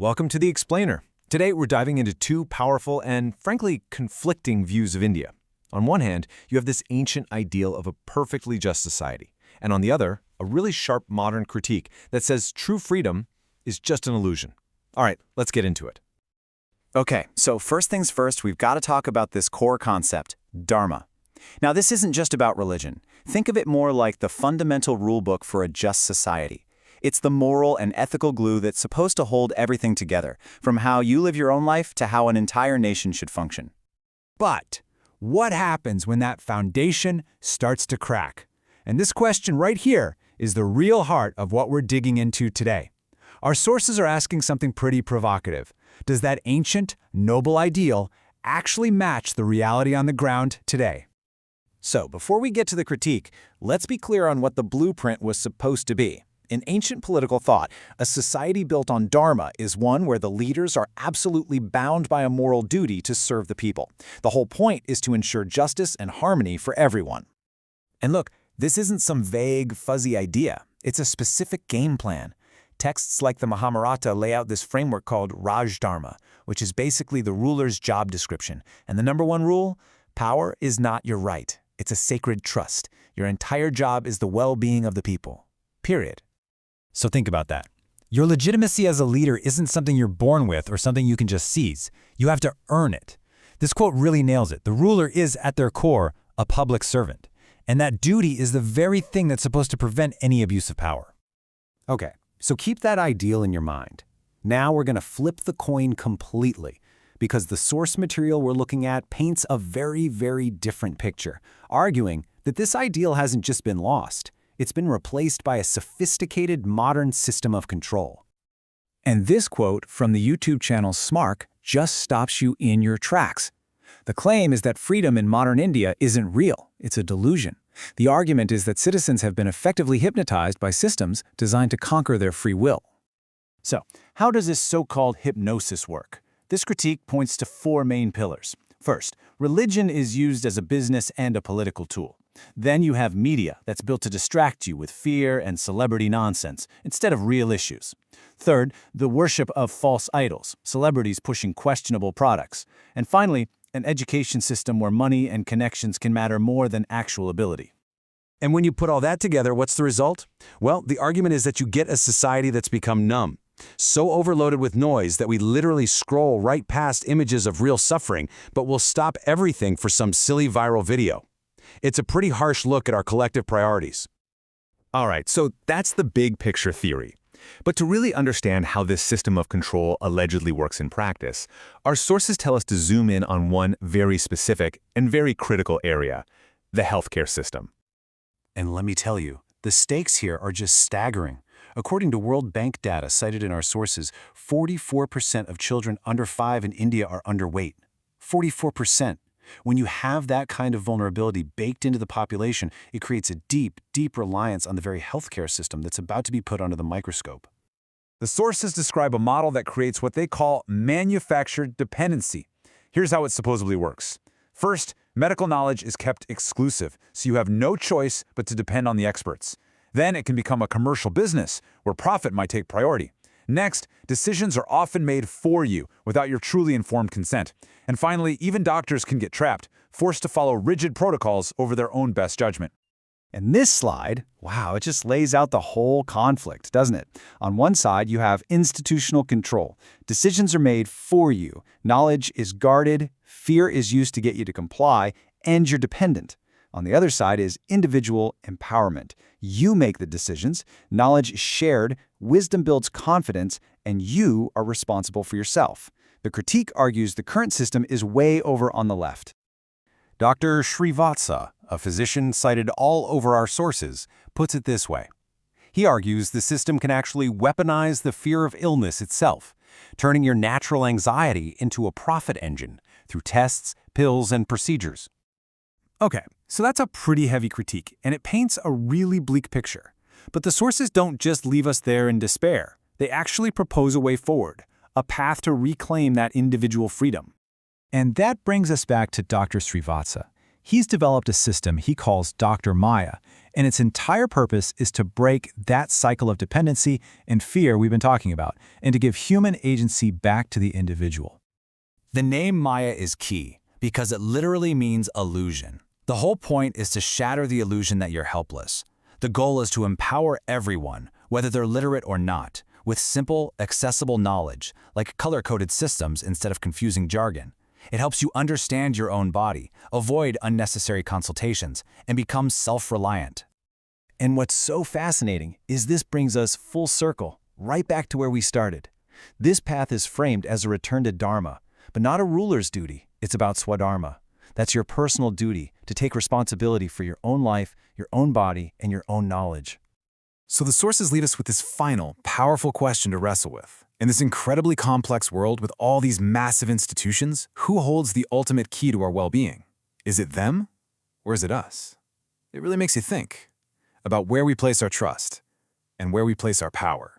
Welcome to The Explainer. Today we're diving into two powerful and, frankly, conflicting views of India. On one hand, you have this ancient ideal of a perfectly just society, and on the other, a really sharp modern critique that says true freedom is just an illusion. All right, let's get into it. Okay, so first things first, we've got to talk about this core concept, Dharma. Now, this isn't just about religion. Think of it more like the fundamental rulebook for a just society. It's the moral and ethical glue that's supposed to hold everything together, from how you live your own life to how an entire nation should function. But what happens when that foundation starts to crack? And this question right here is the real heart of what we're digging into today. Our sources are asking something pretty provocative. Does that ancient, noble ideal actually match the reality on the ground today? So, before we get to the critique, let's be clear on what the blueprint was supposed to be. In ancient political thought, a society built on Dharma is one where the leaders are absolutely bound by a moral duty to serve the people. The whole point is to ensure justice and harmony for everyone. And look, this isn't some vague, fuzzy idea. It's a specific game plan. Texts like the Mahabharata lay out this framework called Raj Dharma, which is basically the ruler's job description. And the number one rule? Power is not your right. It's a sacred trust. Your entire job is the well-being of the people. Period. So think about that. Your legitimacy as a leader isn't something you're born with or something you can just seize. You have to earn it. This quote really nails it. The ruler is, at their core, a public servant. And that duty is the very thing that's supposed to prevent any abuse of power. Okay, so keep that ideal in your mind. Now we're going to flip the coin completely, because the source material we're looking at paints a very, very different picture, arguing that this ideal hasn't just been lost. It's been replaced by a sophisticated modern system of control. And this quote from the YouTube channel Smark just stops you in your tracks. The claim is that freedom in modern India isn't real, it's a delusion. The argument is that citizens have been effectively hypnotized by systems designed to conquer their free will. So, how does this so-called hypnosis work? This critique points to four main pillars. First, religion is used as a business and a political tool. Then you have media that's built to distract you with fear and celebrity nonsense instead of real issues. Third, the worship of false idols, celebrities pushing questionable products. And finally, an education system where money and connections can matter more than actual ability. And when you put all that together, what's the result? Well, the argument is that you get a society that's become numb, so overloaded with noise that we literally scroll right past images of real suffering, but will stop everything for some silly viral video. It's a pretty harsh look at our collective priorities. All right, so that's the big picture theory. But to really understand how this system of control allegedly works in practice, our sources tell us to zoom in on one very specific and very critical area, the healthcare system. And let me tell you, the stakes here are just staggering. According to World Bank data cited in our sources, 44% of children under 5 in India are underweight. 44%. When you have that kind of vulnerability baked into the population, it creates a deep, deep reliance on the very healthcare system that's about to be put under the microscope. The sources describe a model that creates what they call manufactured dependency. Here's how it supposedly works. First, medical knowledge is kept exclusive, so you have no choice but to depend on the experts. Then it can become a commercial business, where profit might take priority. Next, decisions are often made for you without your truly informed consent. And finally, even doctors can get trapped, forced to follow rigid protocols over their own best judgment. And this slide, wow, it just lays out the whole conflict, doesn't it? On one side, you have institutional control. Decisions are made for you. Knowledge is guarded, fear is used to get you to comply, and you're dependent. On the other side is individual empowerment. You make the decisions, knowledge is shared, wisdom builds confidence, and you are responsible for yourself. The critique argues the current system is way over on the left. Dr. Srivatsa, a physician cited all over our sources, puts it this way. He argues the system can actually weaponize the fear of illness itself, turning your natural anxiety into a profit engine through tests, pills, and procedures. Okay, so that's a pretty heavy critique, and it paints a really bleak picture. But the sources don't just leave us there in despair. They actually propose a way forward, a path to reclaim that individual freedom. And that brings us back to Dr. Srivatsa. He's developed a system he calls Dr. Maya, and its entire purpose is to break that cycle of dependency and fear we've been talking about, and to give human agency back to the individual. The name Maya is key because it literally means illusion. The whole point is to shatter the illusion that you're helpless. The goal is to empower everyone, whether they're literate or not, with simple, accessible knowledge, like color-coded systems instead of confusing jargon. It helps you understand your own body, avoid unnecessary consultations, and become self-reliant. And what's so fascinating is this brings us full circle, right back to where we started. This path is framed as a return to Dharma, but not a ruler's duty. It's about Swadharma. That's your personal duty to take responsibility for your own life, your own body, and your own knowledge. So the sources leave us with this final, powerful question to wrestle with. In this incredibly complex world with all these massive institutions, who holds the ultimate key to our well-being? Is it them, or is it us? It really makes you think about where we place our trust and where we place our power.